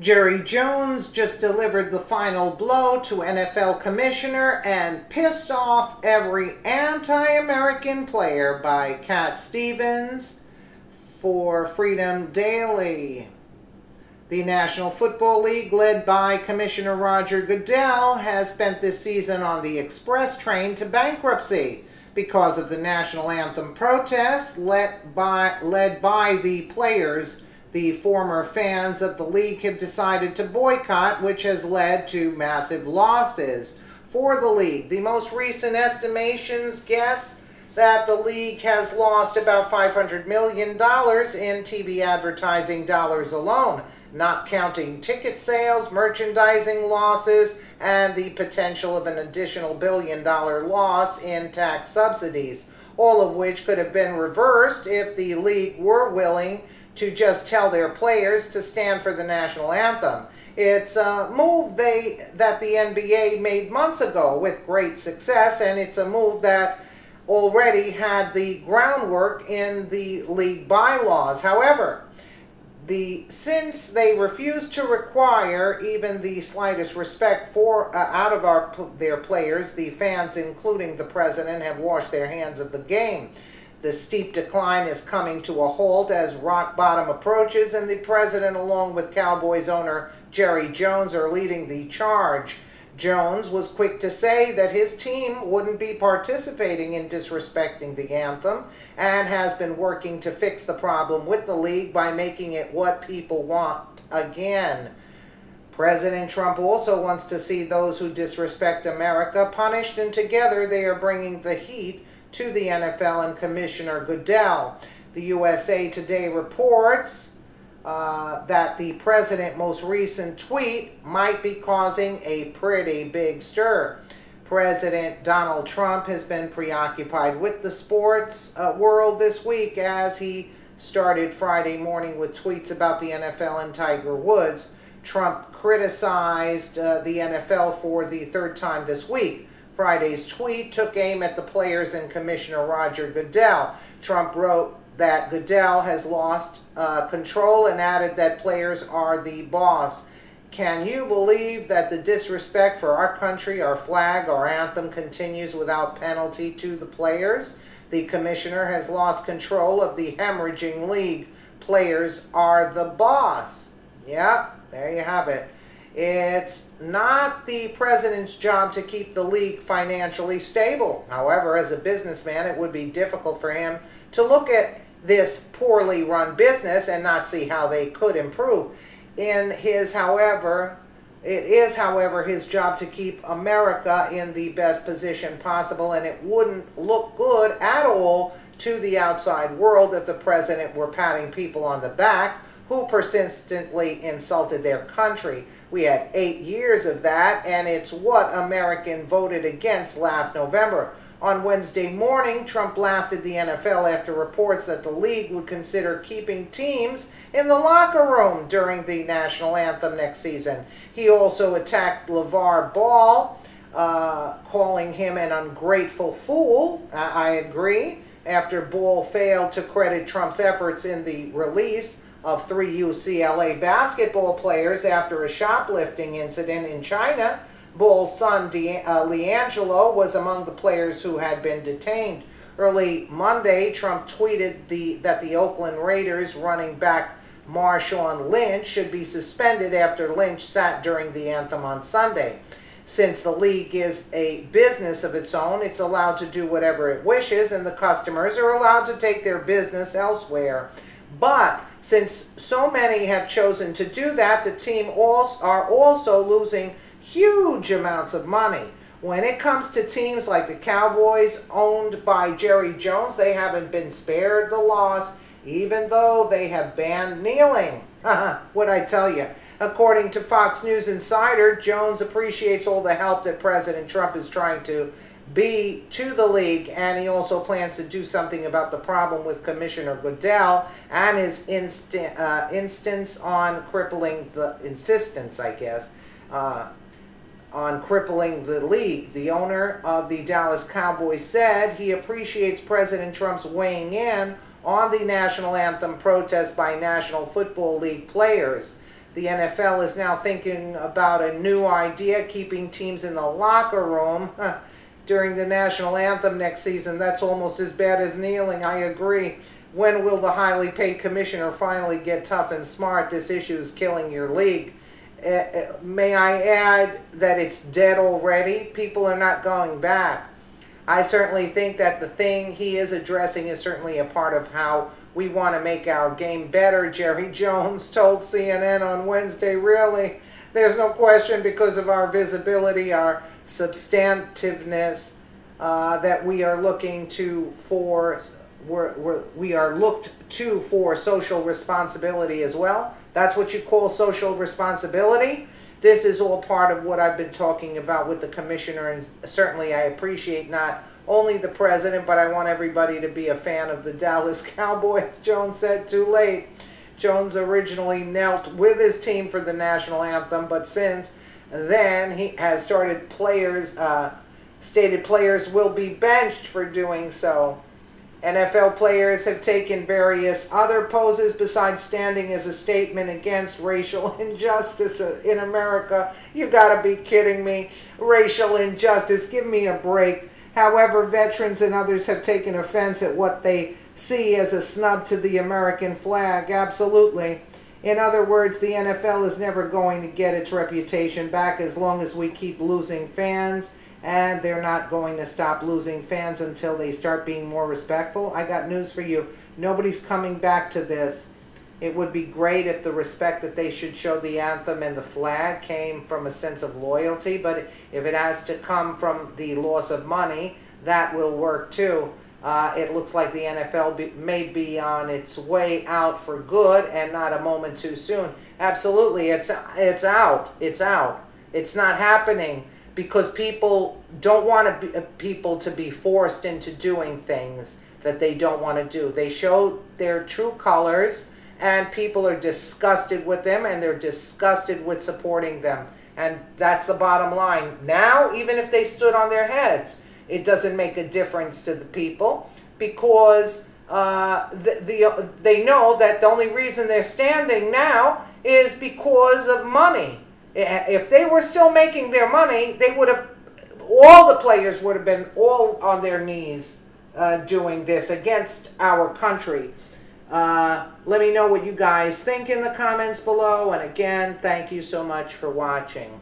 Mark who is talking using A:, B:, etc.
A: Jerry Jones just delivered the final blow to NFL commissioner and pissed off every anti-American player by Cat Stevens for Freedom Daily. The National Football League, led by Commissioner Roger Goodell, has spent this season on the express train to bankruptcy because of the national anthem protests led by the players. The former fans of the league have decided to boycott, which has led to massive losses for the league. The most recent estimations guess that the league has lost about $500 million in TV advertising dollars alone, not counting ticket sales, merchandising losses, and the potential of an additional billion-dollar loss in tax subsidies, all of which could have been reversed if the league were willing to just tell their players to stand for the national anthem. It's a move that the NBA made months ago with great success, and it's a move that already had the groundwork in the league bylaws. However, since they refuse to require even the slightest respect for out of their players, the fans, including the president, have washed their hands of the game. The steep decline is coming to a halt as rock bottom approaches, and the president, along with Cowboys owner Jerry Jones, are leading the charge. Jones was quick to say that his team wouldn't be participating in disrespecting the anthem and has been working to fix the problem with the league by making it what people want again. President Trump also wants to see those who disrespect America punished, and together they are bringing the heat to the NFL and Commissioner Goodell. The USA Today reports that the president's most recent tweet might be causing a pretty big stir. President Donald Trump has been preoccupied with the sports world this week as he started Friday morning with tweets about the NFL and Tiger Woods. Trump criticized the NFL for the third time this week. Friday's tweet took aim at the players and Commissioner Roger Goodell. Trump wrote that Goodell has lost control and added that players are the boss. Can you believe that the disrespect for our country, our flag, our anthem continues without penalty to the players? The commissioner has lost control of the hemorrhaging league. Players are the boss. Yep, there you have it. It's not the president's job to keep the league financially stable. However, as a businessman, it would be difficult for him to look at this poorly run business and not see how they could improve. It is, however, his job to keep America in the best position possible, and it wouldn't look good at all to the outside world if the president were patting people on the back who persistently insulted their country. We had 8 years of that, and it's what Americans voted against last November. On Wednesday morning, Trump blasted the NFL after reports that the league would consider keeping teams in the locker room during the national anthem next season. He also attacked LeVar Ball, calling him an ungrateful fool. I agree. After Ball failed to credit Trump's efforts in the release of 3 UCLA basketball players after a shoplifting incident in China. Ball's son, LiAngelo, was among the players who had been detained. Early Monday, Trump tweeted that the Oakland Raiders running back Marshawn Lynch should be suspended after Lynch sat during the anthem on Sunday. Since the league is a business of its own, it's allowed to do whatever it wishes, and the customers are allowed to take their business elsewhere. But since so many have chosen to do that, the team are also losing huge amounts of money. When it comes to teams like the Cowboys, owned by Jerry Jones, they haven't been spared the loss, even though they have banned kneeling. What'd I tell you? According to Fox News Insider, Jones appreciates all the help that President Trump is trying to be to the league, and he also plans to do something about the problem with Commissioner Goodell and his insistence on crippling the league. The owner of the Dallas Cowboys said he appreciates President Trump's weighing in on the national anthem protest by National Football League players. The NFL is now thinking about a new idea, keeping teams in the locker room during the national anthem next season. That's almost as bad as kneeling, I agree. When will the highly paid commissioner finally get tough and smart? This issue is killing your league. May I add that it's dead already? People are not going back. I certainly think that the thing he is addressing is certainly a part of how we want to make our game better. Jerry Jones told CNN on Wednesday, really, there's no question because of our visibility, our substantiveness, that we are looking to for we are looked to for social responsibility as well. That's what you call social responsibility. This is all part of what I've been talking about with the commissioner, and certainly I appreciate not only the president, but I want everybody to be a fan of the Dallas Cowboys. Jones said too late. Jones originally knelt with his team for the national anthem, but since then he has stated players will be benched for doing so. NFL players have taken various other poses besides standing as a statement against racial injustice in America. You gotta be kidding me. Racial injustice, give me a break. However, veterans and others have taken offense at what they see as a snub to the American flag. Absolutely. In other words, the NFL is never going to get its reputation back as long as we keep losing fans. And they're not going to stop losing fans until they start being more respectful. I got news for you. Nobody's coming back to this. It would be great if the respect that they should show the anthem and the flag came from a sense of loyalty, but if it has to come from the loss of money, that will work too. It looks like the NFL may be on its way out for good and not a moment too soon. Absolutely, it's out. It's out. It's not happening. Because people don't want people to be forced into doing things that they don't want to do. They show their true colors, and people are disgusted with them, and they're disgusted with supporting them. And that's the bottom line. Now, even if they stood on their heads, it doesn't make a difference to the people because they know that the only reason they're standing now is because of money. If they were still making their money, they would have, all the players would have been all on their knees doing this against our country. Let me know what you guys think in the comments below. And again, thank you so much for watching.